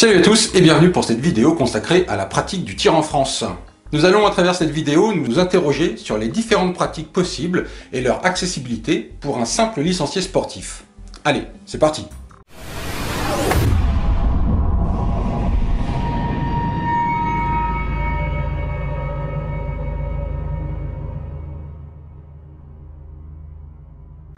Salut à tous et bienvenue pour cette vidéo consacrée à la pratique du tir en France. Nous allons à travers cette vidéo nous interroger sur les différentes pratiques possibles et leur accessibilité pour un simple licencié sportif. Allez, c'est parti!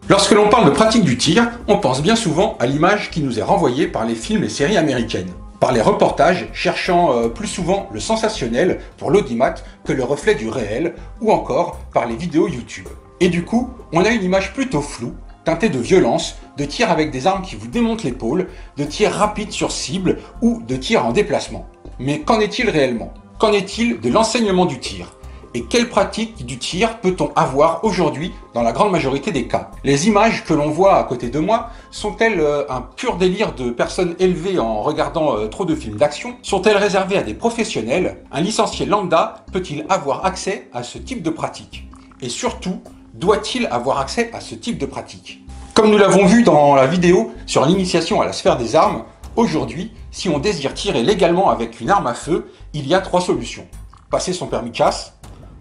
Lorsque l'on parle de pratique du tir, on pense bien souvent à l'image qui nous est renvoyée par les films et séries américaines, par les reportages cherchant plus souvent le sensationnel pour l'audimat que le reflet du réel, ou encore par les vidéos YouTube. Et du coup, on a une image plutôt floue, teintée de violence, de tir avec des armes qui vous démontent l'épaule, de tir rapide sur cible ou de tir en déplacement. Mais qu'en est-il réellement? Qu'en est-il de l'enseignement du tir? Et quelle pratique du tir peut-on avoir aujourd'hui dans la grande majorité des cas? Les images que l'on voit à côté de moi sont-elles un pur délire de personnes élevées en regardant trop de films d'action? Sont-elles réservées à des professionnels? Un licencié lambda peut-il avoir accès à ce type de pratique? Et surtout, doit-il avoir accès à ce type de pratique? Comme nous l'avons vu dans la vidéo sur l'initiation à la sphère des armes, aujourd'hui, si on désire tirer légalement avec une arme à feu, il y a trois solutions. Passer son permis de chasse,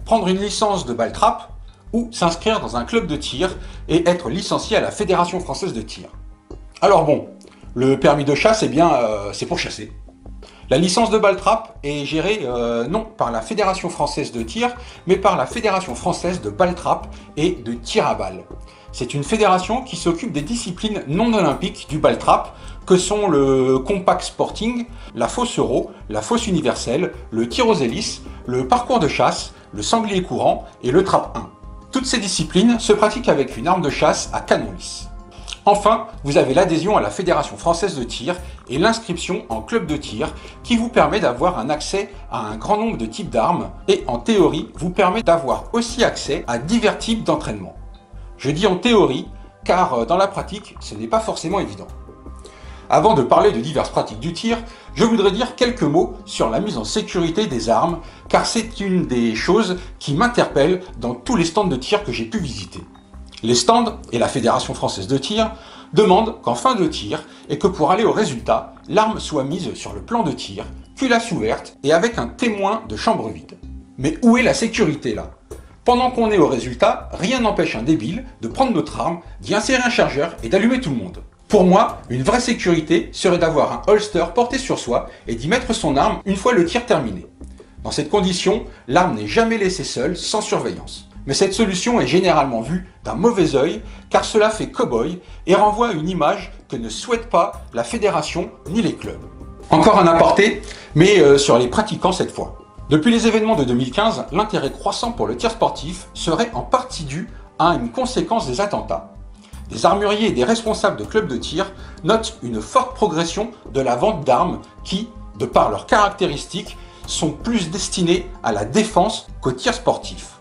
prendre une licence de balle trappe ou s'inscrire dans un club de tir et être licencié à la Fédération Française de Tir. Alors bon, le permis de chasse, eh bien, c'est pour chasser. La licence de balle trappe est gérée non par la Fédération Française de Tir, mais par la Fédération Française de balle trappe et de tir à balle. C'est une fédération qui s'occupe des disciplines non olympiques du balle trappe, que sont le compact sporting, la fosse euro, la fosse universelle, le tir aux hélices, le parcours de chasse, le sanglier courant et le trap 1. Toutes ces disciplines se pratiquent avec une arme de chasse à canon lisse. Enfin, vous avez l'adhésion à la Fédération Française de Tir et l'inscription en club de tir qui vous permet d'avoir un accès à un grand nombre de types d'armes et en théorie vous permet d'avoir aussi accès à divers types d'entraînement. Je dis en théorie car dans la pratique ce n'est pas forcément évident. Avant de parler de diverses pratiques du tir, je voudrais dire quelques mots sur la mise en sécurité des armes, car c'est une des choses qui m'interpelle dans tous les stands de tir que j'ai pu visiter. Les stands et la Fédération Française de Tir demandent qu'en fin de tir, et que pour aller au résultat, l'arme soit mise sur le plan de tir, culasse ouverte et avec un témoin de chambre vide. Mais où est la sécurité là? Pendant qu'on est au résultat, rien n'empêche un débile de prendre notre arme, d'y insérer un chargeur et d'allumer tout le monde. Pour moi, une vraie sécurité serait d'avoir un holster porté sur soi et d'y mettre son arme une fois le tir terminé. Dans cette condition, l'arme n'est jamais laissée seule, sans surveillance. Mais cette solution est généralement vue d'un mauvais œil, car cela fait cow-boy et renvoie à une image que ne souhaite pas la fédération ni les clubs. Encore un aparté, mais sur les pratiquants cette fois. Depuis les événements de 2015, l'intérêt croissant pour le tir sportif serait en partie dû à une conséquence des attentats. Des armuriers et des responsables de clubs de tir notent une forte progression de la vente d'armes qui, de par leurs caractéristiques, sont plus destinées à la défense qu'au tir sportif.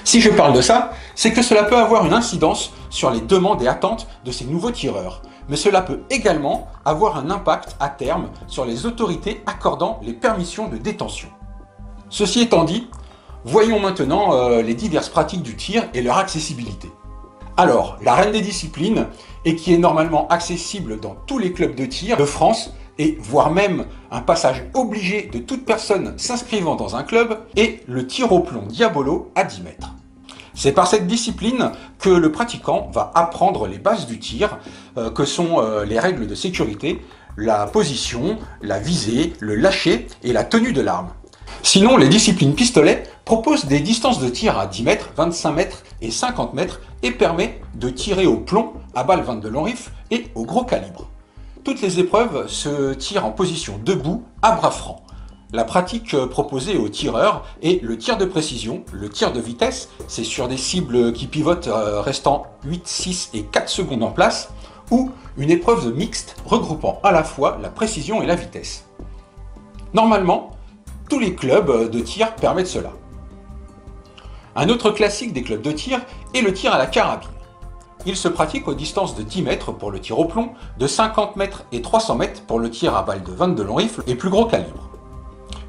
Si je parle de ça, c'est que cela peut avoir une incidence sur les demandes et attentes de ces nouveaux tireurs, mais cela peut également avoir un impact à terme sur les autorités accordant les permissions de détention. Ceci étant dit, voyons maintenant les diverses pratiques du tir et leur accessibilité. Alors, la reine des disciplines, et qui est normalement accessible dans tous les clubs de tir de France, et voire même un passage obligé de toute personne s'inscrivant dans un club, est le tir au plomb Diabolo à 10 mètres. C'est par cette discipline que le pratiquant va apprendre les bases du tir, que sont les règles de sécurité, la position, la visée, le lâcher et la tenue de l'arme. Sinon, les disciplines pistolet proposent des distances de tir à 10 mètres, 25 mètres et 50 mètres et permet de tirer au plomb, à balle 22 long rifle et au gros calibre. Toutes les épreuves se tirent en position debout, à bras francs. La pratique proposée aux tireurs est le tir de précision, le tir de vitesse, c'est sur des cibles qui pivotent restant 8, 6 et 4 secondes en place, ou une épreuve mixte regroupant à la fois la précision et la vitesse. Normalement, tous les clubs de tir permettent cela. Un autre classique des clubs de tir est le tir à la carabine. Il se pratique aux distances de 10 mètres pour le tir au plomb, de 50 mètres et 300 mètres pour le tir à balle de 22 long rifle et plus gros calibre.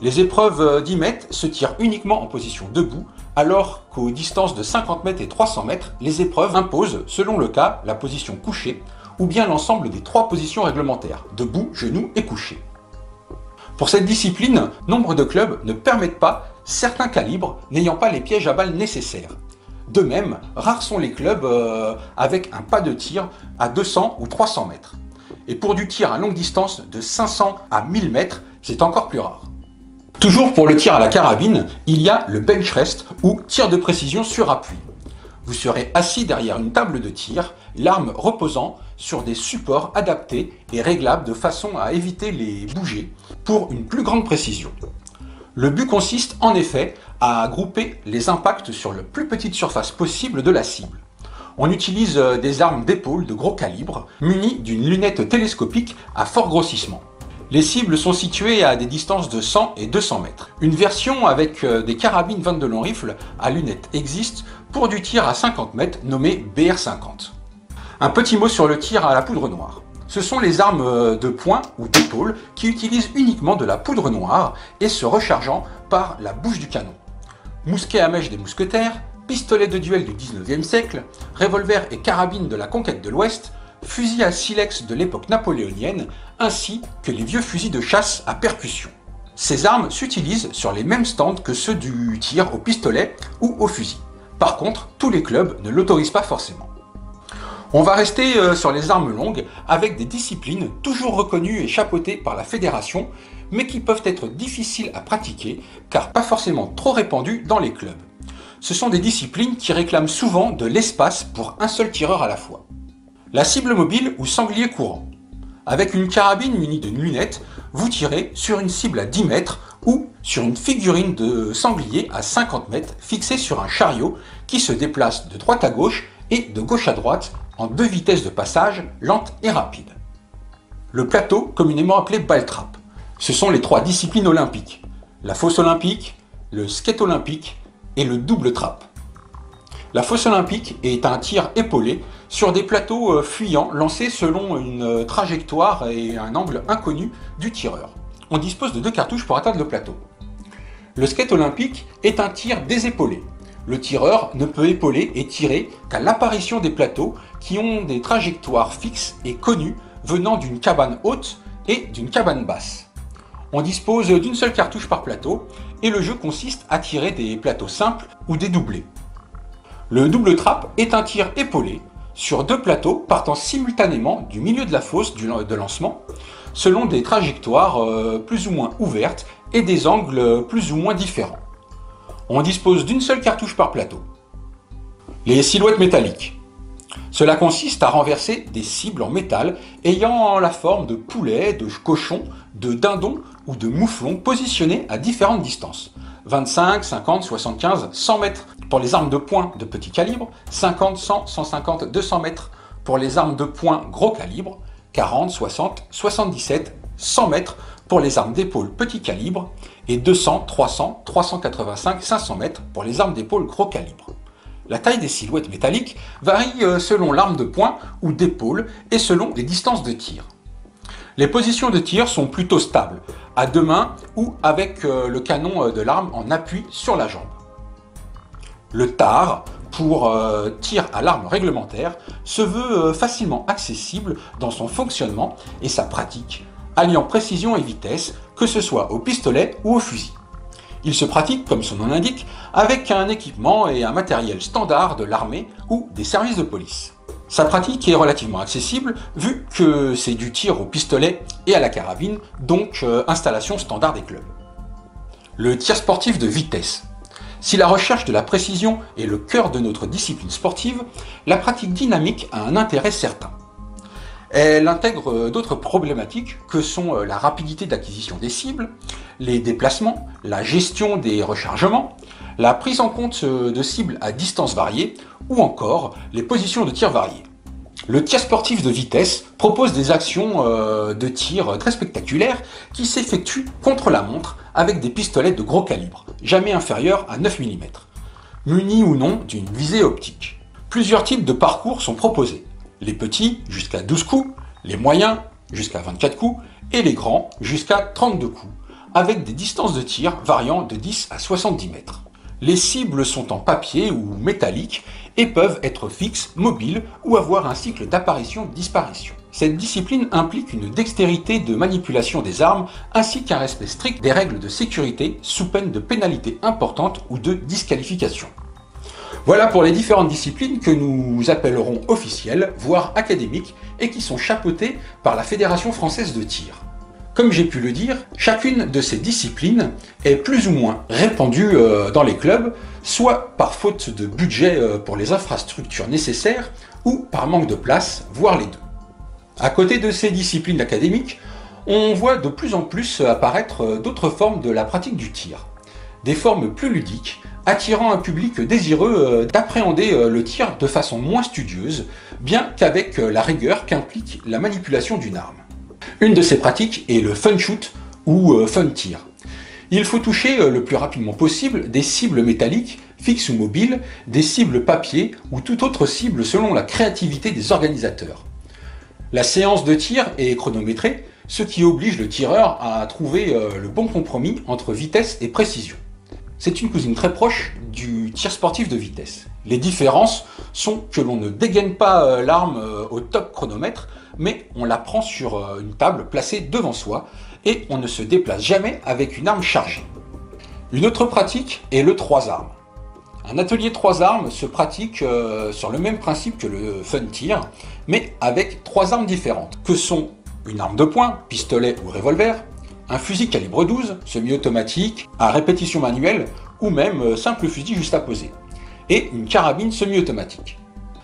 Les épreuves 10 mètres se tirent uniquement en position debout, alors qu'aux distances de 50 mètres et 300 mètres, les épreuves imposent, selon le cas, la position couchée, ou bien l'ensemble des trois positions réglementaires, debout, genou et couché. Pour cette discipline, nombre de clubs ne permettent pas certains calibres n'ayant pas les pièges à balles nécessaires. De même, rares sont les clubs avec un pas de tir à 200 ou 300 mètres. Et pour du tir à longue distance de 500 à 1000 mètres, c'est encore plus rare. Toujours pour le tir à la carabine, il y a le bench rest ou tir de précision sur appui. Vous serez assis derrière une table de tir, l'arme reposant sur des supports adaptés et réglables de façon à éviter les bouger pour une plus grande précision. Le but consiste en effet à grouper les impacts sur la plus petite surface possible de la cible. On utilise des armes d'épaule de gros calibre munies d'une lunette télescopique à fort grossissement. Les cibles sont situées à des distances de 100 et 200 mètres. Une version avec des carabines 22 long rifle à lunettes existe pour du tir à 50 mètres nommée BR50. Un petit mot sur le tir à la poudre noire. Ce sont les armes de poing ou d'épaule qui utilisent uniquement de la poudre noire et se rechargeant par la bouche du canon. Mousquet à mèche des mousquetaires, pistolet de duel du 19e siècle, revolver et carabine de la conquête de l'Ouest, fusil à silex de l'époque napoléonienne, ainsi que les vieux fusils de chasse à percussion. Ces armes s'utilisent sur les mêmes stands que ceux du tir au pistolet ou au fusil. Par contre, tous les clubs ne l'autorisent pas forcément. On va rester sur les armes longues avec des disciplines toujours reconnues et chapeautées par la fédération, mais qui peuvent être difficiles à pratiquer car pas forcément trop répandues dans les clubs. Ce sont des disciplines qui réclament souvent de l'espace pour un seul tireur à la fois. La cible mobile ou sanglier courant. Avec une carabine munie de lunettes, vous tirez sur une cible à 10 mètres ou sur une figurine de sanglier à 50 mètres fixée sur un chariot qui se déplace de droite à gauche et de gauche à droite en 2 vitesses de passage, lente et rapide. Le plateau, communément appelé ball trap. Ce sont les 3 disciplines olympiques. La fosse olympique, le skate olympique et le double trap. La fosse olympique est un tir épaulé sur des plateaux fuyants lancés selon une trajectoire et un angle inconnu du tireur. On dispose de 2 cartouches pour atteindre le plateau. Le skate olympique est un tir désépaulé. Le tireur ne peut épauler et tirer qu'à l'apparition des plateaux qui ont des trajectoires fixes et connues venant d'une cabane haute et d'une cabane basse. On dispose d'une seule cartouche par plateau et le jeu consiste à tirer des plateaux simples ou des doublés. Le double trap est un tir épaulé sur 2 plateaux partant simultanément du milieu de la fosse de lancement selon des trajectoires plus ou moins ouvertes et des angles plus ou moins différents. On dispose d'une seule cartouche par plateau. Les silhouettes métalliques. Cela consiste à renverser des cibles en métal ayant la forme de poulets, de cochons, de dindons ou de mouflons positionnés à différentes distances. 25, 50, 75, 100 mètres pour les armes de poing de petit calibre, 50, 100, 150, 200 mètres pour les armes de poing gros calibre, 40, 60, 77, 100 mètres pour les armes d'épaule petit calibre et 200, 300, 385, 500 mètres pour les armes d'épaule gros calibre. La taille des silhouettes métalliques varie selon l'arme de poing ou d'épaule et selon les distances de tir. Les positions de tir sont plutôt stables, à 2 mains ou avec le canon de l'arme en appui sur la jambe. Le TAR, pour tir à l'arme réglementaire, se veut facilement accessible dans son fonctionnement et sa pratique, alliant précision et vitesse, que ce soit au pistolet ou au fusil. Il se pratique, comme son nom l'indique, avec un équipement et un matériel standard de l'armée ou des services de police. Sa pratique est relativement accessible vu que c'est du tir au pistolet et à la carabine, donc installation standard des clubs. Le tir sportif de vitesse. Si la recherche de la précision est le cœur de notre discipline sportive, la pratique dynamique a un intérêt certain. Elle intègre d'autres problématiques que sont la rapidité d'acquisition des cibles, les déplacements, la gestion des rechargements, la prise en compte de cibles à distance variée ou encore les positions de tir variées. Le tir sportif de vitesse propose des actions de tir très spectaculaires qui s'effectuent contre la montre avec des pistolets de gros calibre, jamais inférieurs à 9 mm, munis ou non d'une visée optique. Plusieurs types de parcours sont proposés. Les petits jusqu'à 12 coups, les moyens jusqu'à 24 coups et les grands jusqu'à 32 coups, avec des distances de tir variant de 10 à 70 mètres. Les cibles sont en papier ou métallique et peuvent être fixes, mobiles ou avoir un cycle d'apparition-disparition. Cette discipline implique une dextérité de manipulation des armes ainsi qu'un respect strict des règles de sécurité sous peine de pénalités importantes ou de disqualification. Voilà pour les différentes disciplines que nous appellerons officielles, voire académiques, et qui sont chapeautées par la Fédération française de tir. Comme j'ai pu le dire, chacune de ces disciplines est plus ou moins répandue dans les clubs, soit par faute de budget pour les infrastructures nécessaires, ou par manque de place, voire les deux. À côté de ces disciplines académiques, on voit de plus en plus apparaître d'autres formes de la pratique du tir. Des formes plus ludiques, attirant un public désireux d'appréhender le tir de façon moins studieuse, bien qu'avec la rigueur qu'implique la manipulation d'une arme. Une de ces pratiques est le fun shoot ou fun tir. Il faut toucher le plus rapidement possible des cibles métalliques, fixes ou mobiles, des cibles papier ou toute autre cible selon la créativité des organisateurs. La séance de tir est chronométrée, ce qui oblige le tireur à trouver le bon compromis entre vitesse et précision. C'est une cousine très proche du tir sportif de vitesse. Les différences sont que l'on ne dégaine pas l'arme au top chronomètre, mais on la prend sur une table placée devant soi et on ne se déplace jamais avec une arme chargée. Une autre pratique est le 3 armes. Un atelier 3 armes se pratique sur le même principe que le fun tir, mais avec 3 armes différentes, que sont une arme de poing, pistolet ou revolver, un fusil calibre 12, semi-automatique, à répétition manuelle ou même simple fusil juste à poser, et une carabine semi-automatique.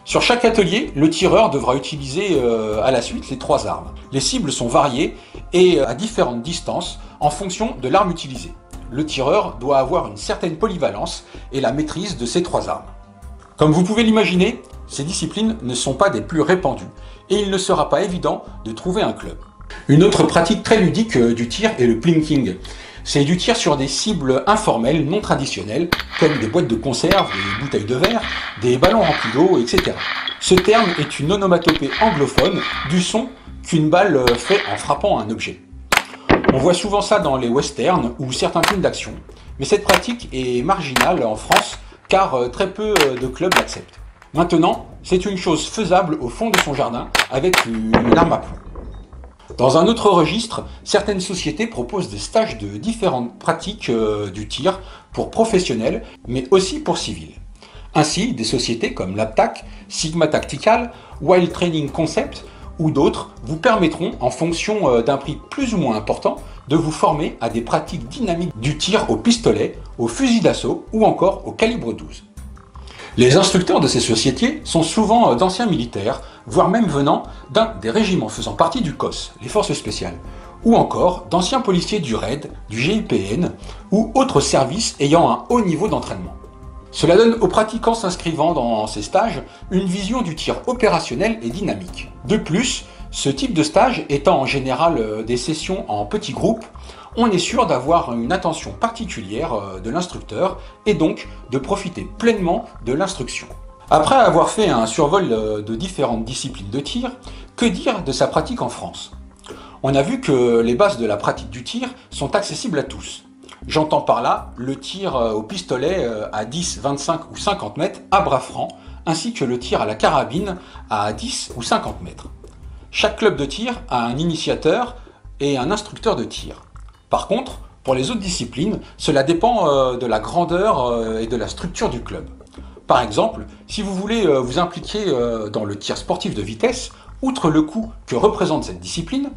Sur chaque atelier, le tireur devra utiliser à la suite les 3 armes. Les cibles sont variées et à différentes distances en fonction de l'arme utilisée. Le tireur doit avoir une certaine polyvalence et la maîtrise de ces 3 armes. Comme vous pouvez l'imaginer, ces disciplines ne sont pas des plus répandues et il ne sera pas évident de trouver un club. Une autre pratique très ludique du tir est le plinking. C'est du tir sur des cibles informelles, non traditionnelles, comme des boîtes de conserve, des bouteilles de verre, des ballons remplis d'eau, etc. Ce terme est une onomatopée anglophone du son qu'une balle fait en frappant un objet. On voit souvent ça dans les westerns ou certains films d'action, mais cette pratique est marginale en France car très peu de clubs l'acceptent. Maintenant, c'est une chose faisable au fond de son jardin avec une arme à plomb. Dans un autre registre, certaines sociétés proposent des stages de différentes pratiques du tir pour professionnels, mais aussi pour civils. Ainsi, des sociétés comme l'APTAC, Sigma Tactical, Wild Training Concept ou d'autres vous permettront, en fonction d'un prix plus ou moins important, de vous former à des pratiques dynamiques du tir au pistolet, au fusil d'assaut ou encore au calibre 12. Les instructeurs de ces sociétés sont souvent d'anciens militaires, voire même venant d'un des régiments faisant partie du COS, les forces spéciales, ou encore d'anciens policiers du RAID, du GIPN ou autres services ayant un haut niveau d'entraînement. Cela donne aux pratiquants s'inscrivant dans ces stages une vision du tir opérationnel et dynamique. De plus, ce type de stage étant en général des sessions en petits groupes, on est sûr d'avoir une attention particulière de l'instructeur et donc de profiter pleinement de l'instruction. Après avoir fait un survol de différentes disciplines de tir, que dire de sa pratique en France? On a vu que les bases de la pratique du tir sont accessibles à tous. J'entends par là le tir au pistolet à 10, 25 ou 50 mètres à bras francs, ainsi que le tir à la carabine à 10 ou 50 mètres. Chaque club de tir a un initiateur et un instructeur de tir. Par contre, pour les autres disciplines, cela dépend de la grandeur et de la structure du club. Par exemple, si vous voulez vous impliquer dans le tir sportif de vitesse, outre le coût que représente cette discipline,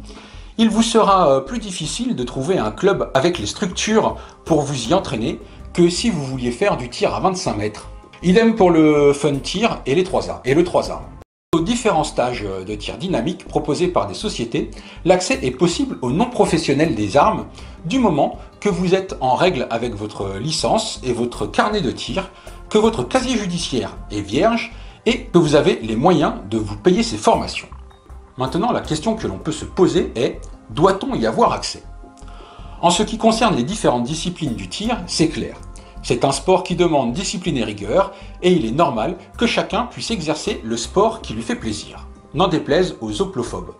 il vous sera plus difficile de trouver un club avec les structures pour vous y entraîner que si vous vouliez faire du tir à 25 mètres. Idem pour le fun tir et le 3 armes. Aux différents stages de tir dynamique proposés par des sociétés, l'accès est possible aux non-professionnels des armes du moment que vous êtes en règle avec votre licence et votre carnet de tir, que votre casier judiciaire est vierge et que vous avez les moyens de vous payer ces formations. Maintenant, la question que l'on peut se poser est: doit-on y avoir accès? En ce qui concerne les différentes disciplines du tir, c'est clair. C'est un sport qui demande discipline et rigueur, et il est normal que chacun puisse exercer le sport qui lui fait plaisir, n'en déplaise aux oplophobes.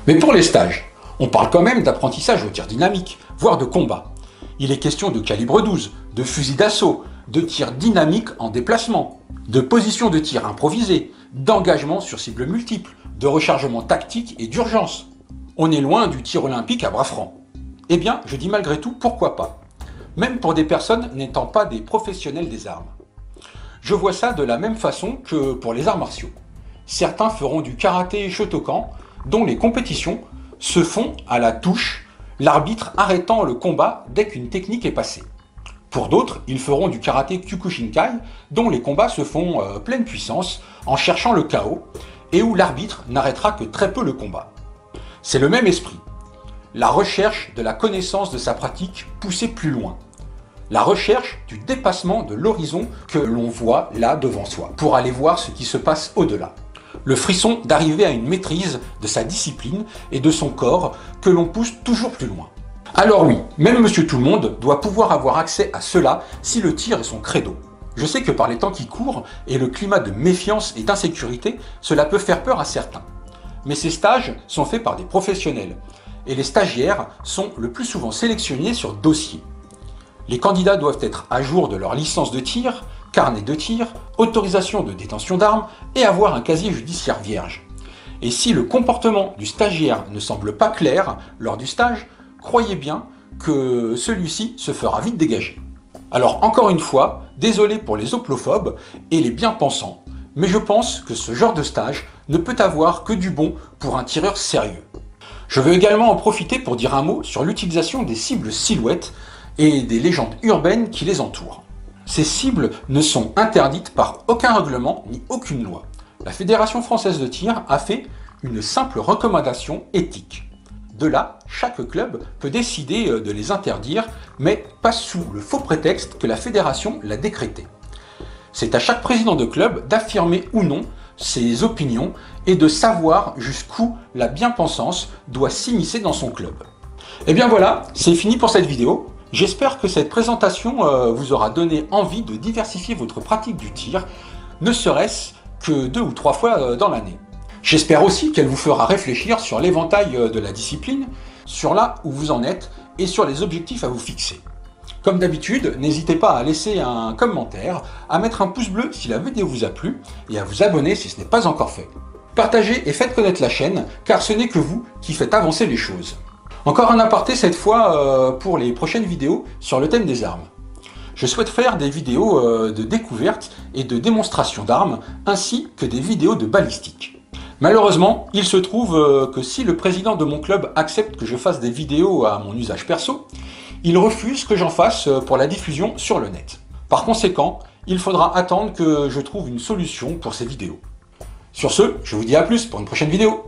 Mais pour les stages, on parle quand même d'apprentissage au tir dynamique, voire de combat. Il est question de calibre 12, de fusil d'assaut, de tir dynamique en déplacement, de position de tir improvisée, d'engagement sur cibles multiples, de rechargement tactique et d'urgence. On est loin du tir olympique à bras francs. Eh bien, je dis malgré tout, pourquoi pas? Même pour des personnes n'étant pas des professionnels des armes. Je vois ça de la même façon que pour les arts martiaux. Certains feront du karaté Shotokan, dont les compétitions se font à la touche, l'arbitre arrêtant le combat dès qu'une technique est passée. Pour d'autres, ils feront du karaté Kyokushinkai, dont les combats se font pleine puissance, en cherchant le chaos, et où l'arbitre n'arrêtera que très peu le combat. C'est le même esprit. La recherche de la connaissance de sa pratique poussée plus loin. La recherche du dépassement de l'horizon que l'on voit là devant soi, pour aller voir ce qui se passe au-delà. Le frisson d'arriver à une maîtrise de sa discipline et de son corps que l'on pousse toujours plus loin. Alors oui, même Monsieur Tout-le-Monde doit pouvoir avoir accès à cela si le tir est son credo. Je sais que par les temps qui courent et le climat de méfiance et d'insécurité, cela peut faire peur à certains. Mais ces stages sont faits par des professionnels et les stagiaires sont le plus souvent sélectionnés sur dossier. Les candidats doivent être à jour de leur licence de tir, carnet de tir, autorisation de détention d'armes et avoir un casier judiciaire vierge. Et si le comportement du stagiaire ne semble pas clair lors du stage, croyez bien que celui-ci se fera vite dégager. Alors encore une fois, désolé pour les hoplophobes et les bien-pensants, mais je pense que ce genre de stage ne peut avoir que du bon pour un tireur sérieux. Je veux également en profiter pour dire un mot sur l'utilisation des cibles silhouettes et des légendes urbaines qui les entourent. Ces cibles ne sont interdites par aucun règlement ni aucune loi. La Fédération française de tir a fait une simple recommandation éthique. De là, chaque club peut décider de les interdire, mais pas sous le faux prétexte que la fédération l'a décrété. C'est à chaque président de club d'affirmer ou non ses opinions et de savoir jusqu'où la bien-pensance doit s'immiscer dans son club. Et bien voilà, c'est fini pour cette vidéo. J'espère que cette présentation vous aura donné envie de diversifier votre pratique du tir, ne serait-ce que 2 ou 3 fois dans l'année. J'espère aussi qu'elle vous fera réfléchir sur l'éventail de la discipline, sur là où vous en êtes et sur les objectifs à vous fixer. Comme d'habitude, n'hésitez pas à laisser un commentaire, à mettre un pouce bleu si la vidéo vous a plu et à vous abonner si ce n'est pas encore fait. Partagez et faites connaître la chaîne, car ce n'est que vous qui faites avancer les choses. Encore un aparté cette fois pour les prochaines vidéos sur le thème des armes. Je souhaite faire des vidéos de découverte et de démonstration d'armes, ainsi que des vidéos de balistique. Malheureusement, il se trouve que si le président de mon club accepte que je fasse des vidéos à mon usage perso, il refuse que j'en fasse pour la diffusion sur le net. Par conséquent, il faudra attendre que je trouve une solution pour ces vidéos. Sur ce, je vous dis à plus pour une prochaine vidéo.